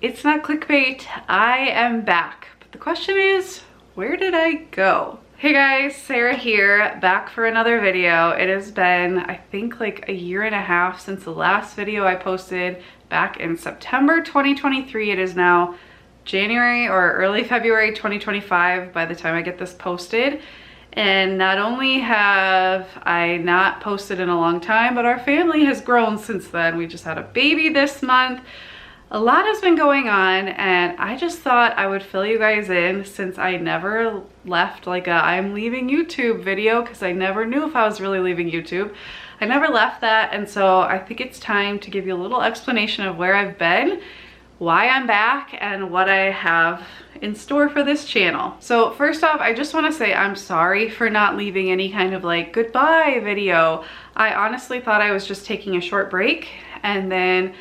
It's not clickbait. I am back. But the question is, where did I go? Hey guys, Sarah here, back for another video. It has been, I think, like a year and a half since the last video I posted back in September 2023. It is now January or early February 2025 by the time I get this posted. And not only have I not posted in a long time, but our family has grown since then. We just had a baby this month. A lot has been going on, and I just thought I would fill you guys in since I never left like a I'm leaving YouTube video, because I never knew if I was really leaving YouTube. I never left that, and so I think it's time to give you a little explanation of where I've been, why I'm back, and what I have in store for this channel. So first off, I just want to say I'm sorry for not leaving any kind of like goodbye video. I honestly thought I was just taking a short break, and then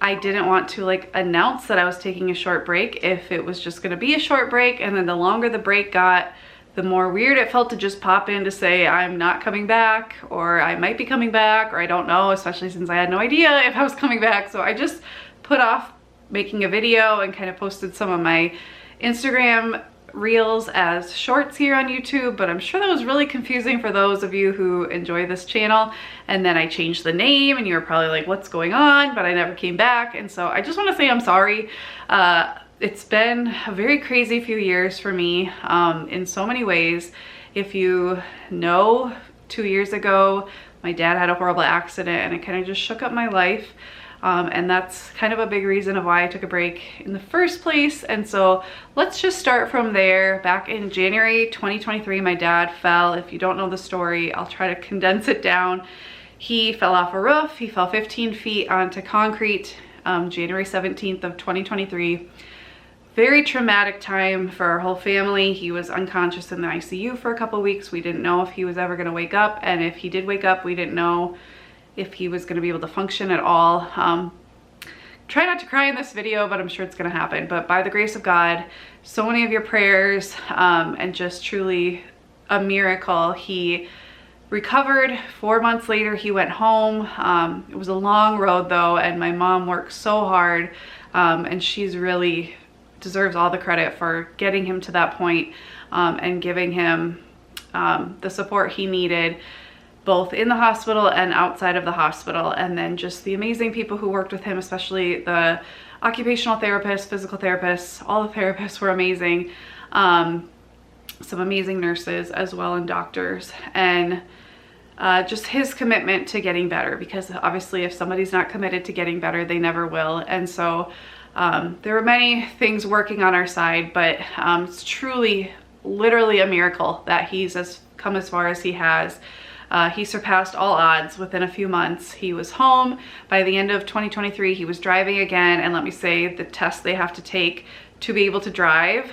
I didn't want to like announce that I was taking a short break if it was just going to be a short break, and then the longer the break got, the more weird it felt to just pop in to say I'm not coming back, or I might be coming back, or I don't know, especially since I had no idea if I was coming back. So I just put off making a video and kind of posted some of my Instagram reels as shorts here on YouTube, but I'm sure that was really confusing for those of you who enjoy this channel. And then I changed the name and you were probably like, what's going on? But I never came back. And so I just want to say I'm sorry. It's been a very crazy few years for me in so many ways. If you know, 2 years ago, my dad had a horrible accident and it kind of just shook up my life. And that's kind of a big reason of why I took a break in the first place. And so let's just start from there. Back in January 2023, my dad fell. If you don't know the story, I'll try to condense it down. He fell off a roof. He fell 15 feet onto concrete, January 17th of 2023. Very traumatic time for our whole family. He was unconscious in the ICU for a couple weeks. We didn't know if he was ever going to wake up. And if he did wake up, we didn't know if he was going to be able to function at all. Try not to cry in this video, but I'm sure it's going to happen. But by the grace of God, so many of your prayers, and just truly a miracle, he recovered. 4 months later, he went home. It was a long road though, and my mom worked so hard, and she's really deserves all the credit for getting him to that point, and giving him the support he needed, both in the hospital and outside of the hospital. And then just the amazing people who worked with him, especially the occupational therapists, physical therapists, all the therapists were amazing. Some amazing nurses as well, and doctors, and just his commitment to getting better, because obviously if somebody's not committed to getting better, they never will. And so there were many things working on our side, but it's truly, literally a miracle that he's come as far as he has. He surpassed all odds within a few months. He was home by the end of 2023. He was driving again, and let me say, the test they have to take to be able to drive,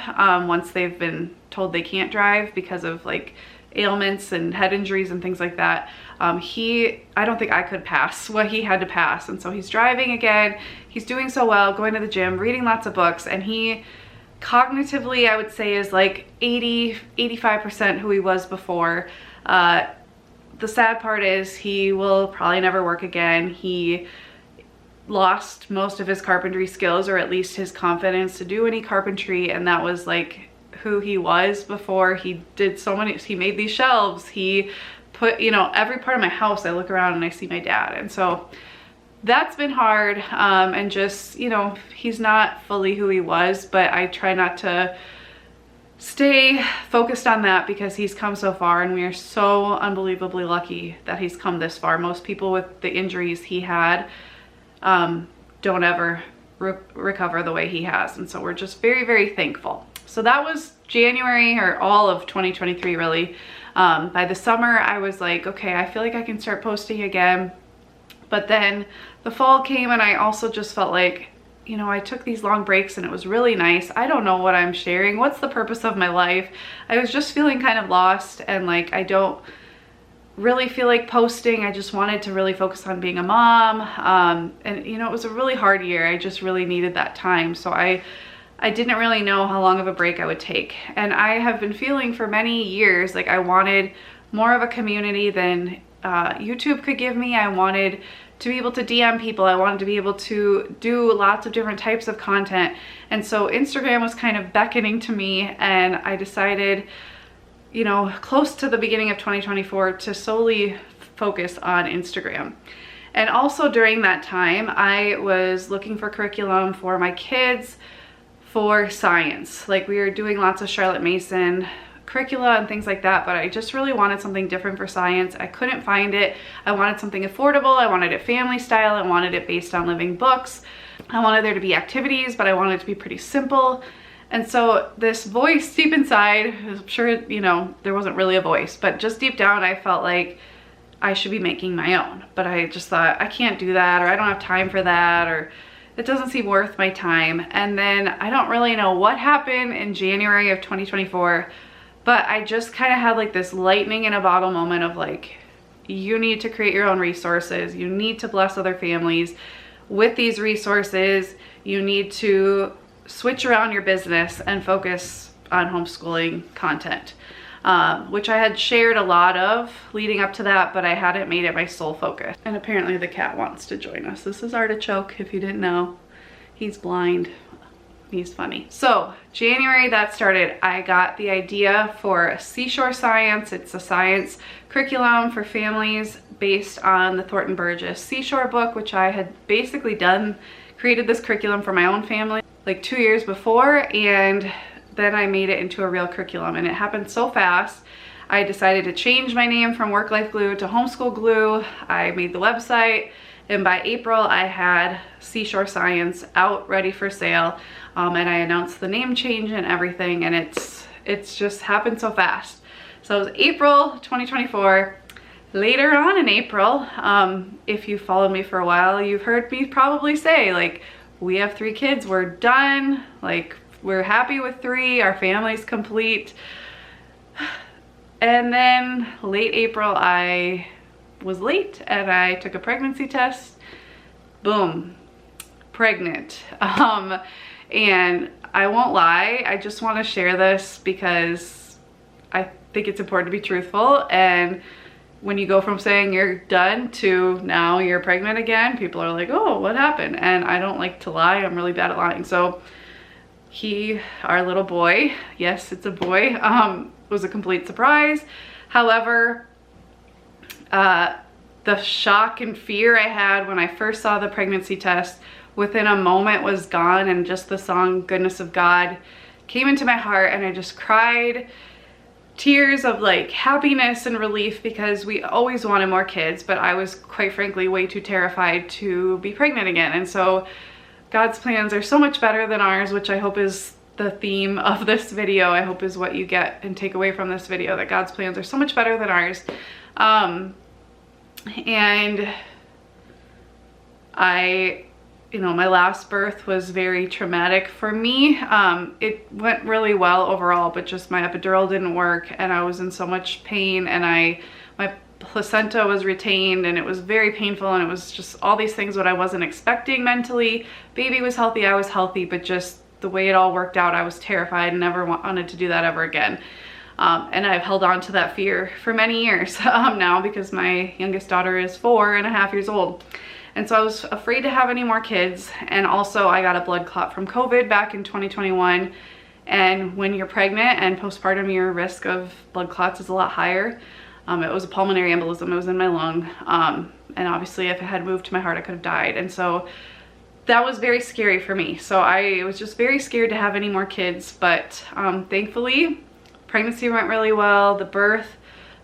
once they've been told they can't drive because of like ailments and head injuries and things like that, I don't think I could pass what he had to pass. And so he's driving again. He's doing so well, going to the gym, reading lots of books, and he cognitively, I would say, is like 85% who he was before. The sad part is he will probably never work again. He lost most of his carpentry skills, or at least his confidence to do any carpentry, and that was like who he was before. He did so many, he made these shelves, he put, you know, every part of my house I look around and I see my dad. And so that's been hard, and just, you know, he's not fully who he was, but I try not to stay focused on that, because he's come so far, and we are so unbelievably lucky that he's come this far. Most people with the injuries he had don't ever recover the way he has, and so we're just very, very thankful. So that was January, or all of 2023 really. By the summer I was like, okay, I feel like I can start posting again. But then the fall came, and I also just felt like, you know, I took these long breaks and it was really nice. I don't know what I'm sharing. What's the purpose of my life? I was just feeling kind of lost, and like I don't really feel like posting. I just wanted to really focus on being a mom. And you know, it was a really hard year. I just really needed that time. So I didn't really know how long of a break I would take. And I have been feeling for many years like I wanted more of a community than YouTube could give me. I wanted to be able to DM people. I wanted to be able to do lots of different types of content. And so Instagram was kind of beckoning to me, and I decided, you know, close to the beginning of 2024 to solely focus on Instagram. And also during that time, I was looking for curriculum for my kids for science. Like, we were doing lots of Charlotte Mason curricula and things like that, but I just really wanted something different for science. I couldn't find it. I wanted something affordable. I wanted it family style. I wanted it based on living books. I wanted there to be activities, but I wanted it to be pretty simple. And so this voice deep inside, I'm sure, you know, there wasn't really a voice, but just deep down, I felt like I should be making my own. But I just thought, I can't do that, or I don't have time for that, or it doesn't seem worth my time. And then I don't really know what happened in January of 2024, but I just kind of had like this lightning in a bottle moment of like, you need to create your own resources. You need to bless other families with these resources. You need to switch around your business and focus on homeschooling content, which I had shared a lot of leading up to that, but I hadn't made it my sole focus. And apparently the cat wants to join us. This is Artichoke, if you didn't know. He's blind. He's funny. So January that started, I got the idea for Seashore Science. It's a science curriculum for families based on the Thornton Burgess Seashore book, which I had basically created this curriculum for my own family like 2 years before, and then I made it into a real curriculum, and it happened so fast. I decided to change my name from Work Life Glue to Homeschool Glue. I made the website, and by April I had Seashore Science out ready for sale, and I announced the name change and everything, and it's just happened so fast. So it was April 2024. Later on in April, if you followed me for a while, you've heard me probably say, like, we have 3 kids, we're done, like, we're happy with 3, our family's complete. And then late April, I was late and I took a pregnancy test. Boom, pregnant. And I won't lie, I just want to share this because I think it's important to be truthful. And when you go from saying you're done to now you're pregnant again, people are like, oh, what happened? And I don't like to lie. I'm really bad at lying. So our little boy, yes, it's a boy, was a complete surprise. However, the shock and fear I had when I first saw the pregnancy test within a moment was gone, and just the song Goodness of God came into my heart, and I just cried tears of like happiness and relief, because we always wanted more kids, but I was quite frankly way too terrified to be pregnant again. And so God's plans are so much better than ours, which I hope is the theme of this video. I hope is what you get and take away from this video, that God's plans are so much better than ours. And you know, my last birth was very traumatic for me. It went really well overall, but just my epidural didn't work, and I was in so much pain, and my placenta was retained, and it was very painful, and it was just all these things what I wasn't expecting mentally. Baby was healthy, I was healthy, but just the way it all worked out, I was terrified and never wanted to do that ever again. And I've held on to that fear for many years now, because my youngest daughter is 4.5 years old. And so I was afraid to have any more kids. And also I got a blood clot from COVID back in 2021. And when you're pregnant and postpartum, your risk of blood clots is a lot higher. It was a pulmonary embolism, it was in my lung. And obviously if it had moved to my heart, I could have died. And so that was very scary for me. So I was just very scared to have any more kids. But thankfully, pregnancy went really well. The birth,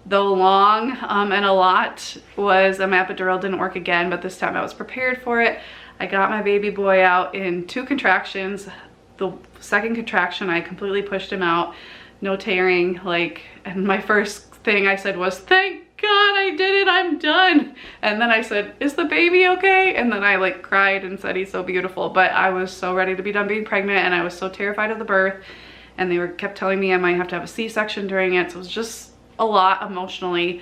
though long and a lot, was an epidural didn't work again, but this time I was prepared for it. I got my baby boy out in 2 contractions. The second contraction, I completely pushed him out, no tearing, like, and my first thing I said was, thank God I did it, I'm done. And then I said, is the baby okay? And then I like cried and said, he's so beautiful. But I was so ready to be done being pregnant, and I was so terrified of the birth, and they kept telling me I might have to have a C-section during it. So it was just a lot emotionally,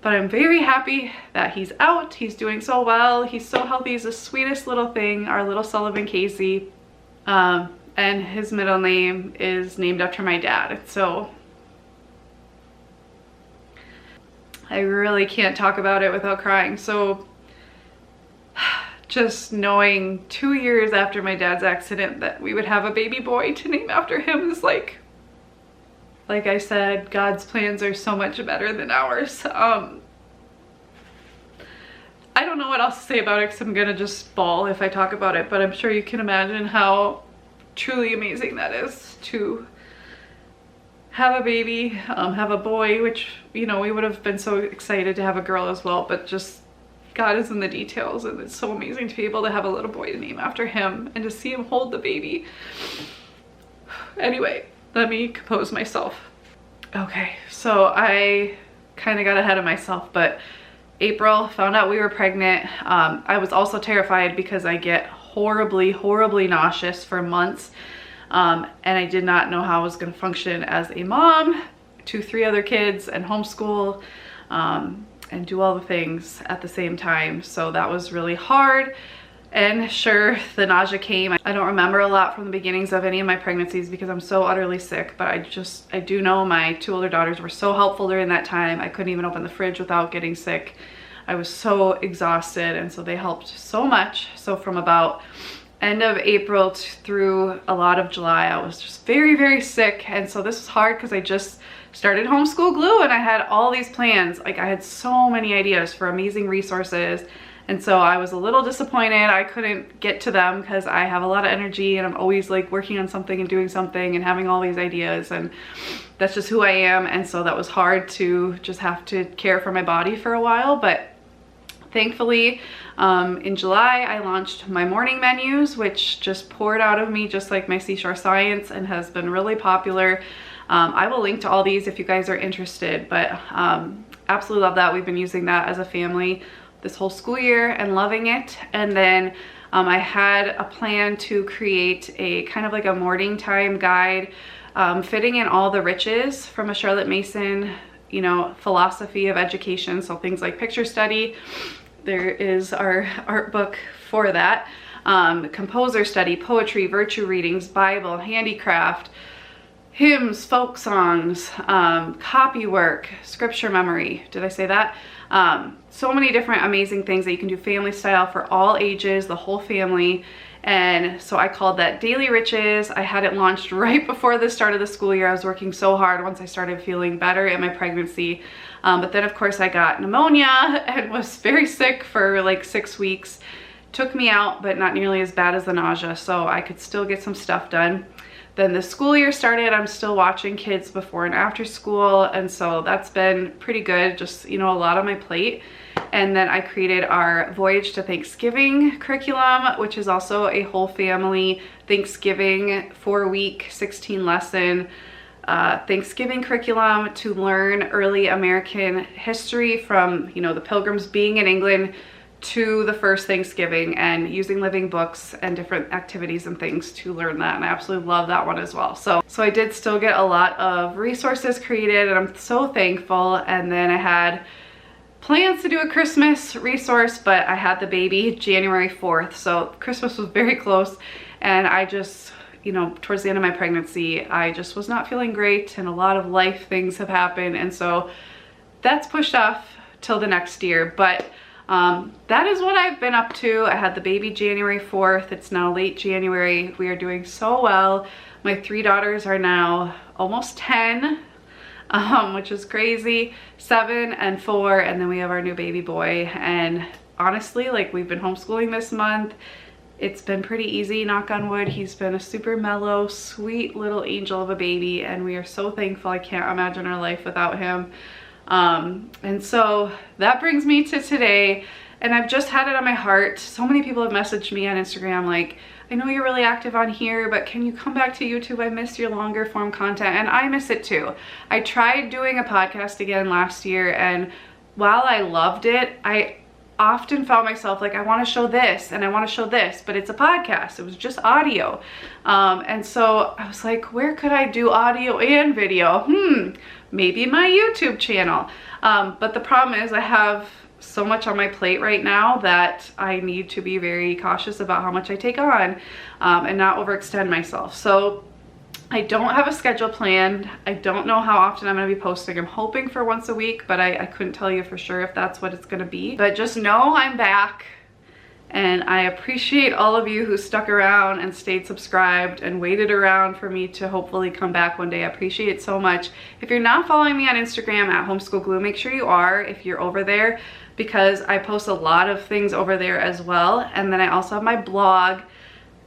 but I'm very happy that he's out. He's doing so well. He's so healthy. He's the sweetest little thing, our little Sullivan Casey. And his middle name is named after my dad. So I really can't talk about it without crying. So just knowing 2 years after my dad's accident that we would have a baby boy to name after him is like I said, God's plans are so much better than ours. I don't know what else to say about it because I'm gonna just bawl if I talk about it, but I'm sure you can imagine how truly amazing that is to have a baby, have a boy, which, you know, we would have been so excited to have a girl as well, but just God is in the details, and it's so amazing to be able to have a little boy to name after him and to see him hold the baby. Anyway, let me compose myself. Okay, so I kind of got ahead of myself, but April found out we were pregnant. I was also terrified because I get horribly nauseous for months, and I did not know how I was going to function as a mom to 3 other kids and homeschool and do all the things at the same time. So that was really hard. And sure, the nausea came. I don't remember a lot from the beginnings of any of my pregnancies because I'm so utterly sick, but I do know my 2 older daughters were so helpful during that time. I couldn't even open the fridge without getting sick. I was so exhausted, and so they helped so much. So from about end of April through a lot of July, I was just very sick. And so this was hard because I just started Homeschool Glue and I had all these plans. Like, I had so many ideas for amazing resources. And so I was a little disappointed I couldn't get to them because I have a lot of energy and I'm always like working on something and doing something and having all these ideas, and that's just who I am. And so that was hard to just have to care for my body for a while. But thankfully, in July, I launched my morning menus, which just poured out of me just like my Seashore Science and has been really popular. I will link to all these if you guys are interested, but absolutely love that. We've been using that as a family this whole school year and loving it. And then I had a plan to create a kind of like a morning time guide, fitting in all the riches from a Charlotte Mason, you know, philosophy of education. So things like picture study, there is our art book for that, composer study, poetry, virtue readings, Bible, handicraft, hymns, folk songs, copy work, scripture memory. Did I say that? So many different amazing things that you can do family style for all ages, the whole family. And so I called that Daily Riches. I had it launched right before the start of the school year. I was working so hard once I started feeling better in my pregnancy. But then of course I got pneumonia and was very sick for like 6 weeks. Took me out, but not nearly as bad as the nausea, so I could still get some stuff done. Then the school year started. I'm still watching kids before and after school, and so that's been pretty good, just, you know, a lot on my plate. And then I created our Voyage to Thanksgiving curriculum, which is also a whole family Thanksgiving 4-week 16 lesson Thanksgiving curriculum to learn early American history from, you know, the Pilgrims being in England to the first Thanksgiving, and using living books and different activities and things to learn that. And I absolutely love that one as well. So I did still get a lot of resources created, and I'm so thankful. And then I had plans to do a Christmas resource, but I had the baby January 4th. So Christmas was very close, and I just, you know, towards the end of my pregnancy, I just was not feeling great, and a lot of life things have happened. And so that's pushed off till the next year. But that is what I've been up to. I had the baby January 4th. It's now late January. We are doing so well. My 3 daughters are now almost 10, which is crazy. 7 and 4, and then we have our new baby boy. And honestly, like, we've been homeschooling this month. It's been pretty easy, knock on wood. He's been a super mellow, sweet little angel of a baby, and we are so thankful. I can't imagine our life without him. And so that brings me to today, and I've just had it on my heart. So many people have messaged me on Instagram like, I know you're really active on here, but can you come back to YouTube? I miss your longer form content, and I miss it too. I tried doing a podcast again last year, and while I loved it, I often found myself like, I want to show this and I want to show this, but it's a podcast. It was just audio. And so I was like, where could I do audio and video? Maybe my YouTube channel. But the problem is I have so much on my plate right now that I need to be very cautious about how much I take on, and not overextend myself. So I don't have a schedule planned. I don't know how often I'm going to be posting. I'm hoping for once a week, but I couldn't tell you for sure if that's what it's going to be. But just know I'm back, And I appreciate all of you who stuck around and stayed subscribed and waited around for me to hopefully come back one day. I appreciate it so much. If you're not following me on Instagram at Homeschool Glue, make sure you are if you're over there, because I post a lot of things over there as well. And then I also have my blog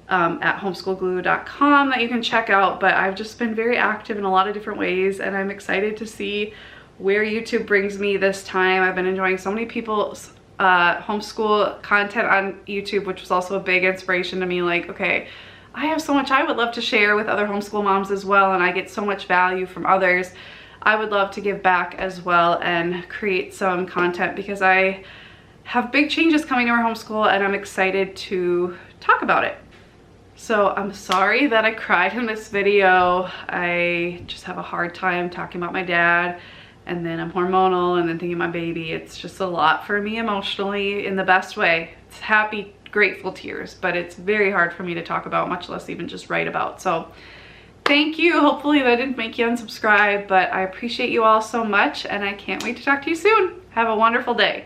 at homeschoolglue.com that you can check out. But I've just been very active in a lot of different ways, and I'm excited to see where YouTube brings me this time. I've been enjoying so many people's homeschool content on YouTube, which was also a big inspiration to me. Like, okay, I have so much I would love to share with other homeschool moms as well, and I get so much value from others. I would love to give back as well and create some content, because I have big changes coming to our homeschool and I'm excited to talk about it. So I'm sorry that I cried in this video. I just have a hard time talking about my dad, and then I'm hormonal, and then thinking of my baby. It's just a lot for me emotionally, in the best way. It's happy, grateful tears, but it's very hard for me to talk about, much less even just write about. So thank you. Hopefully that didn't make you unsubscribe, but I appreciate you all so much, and I can't wait to talk to you soon. Have a wonderful day.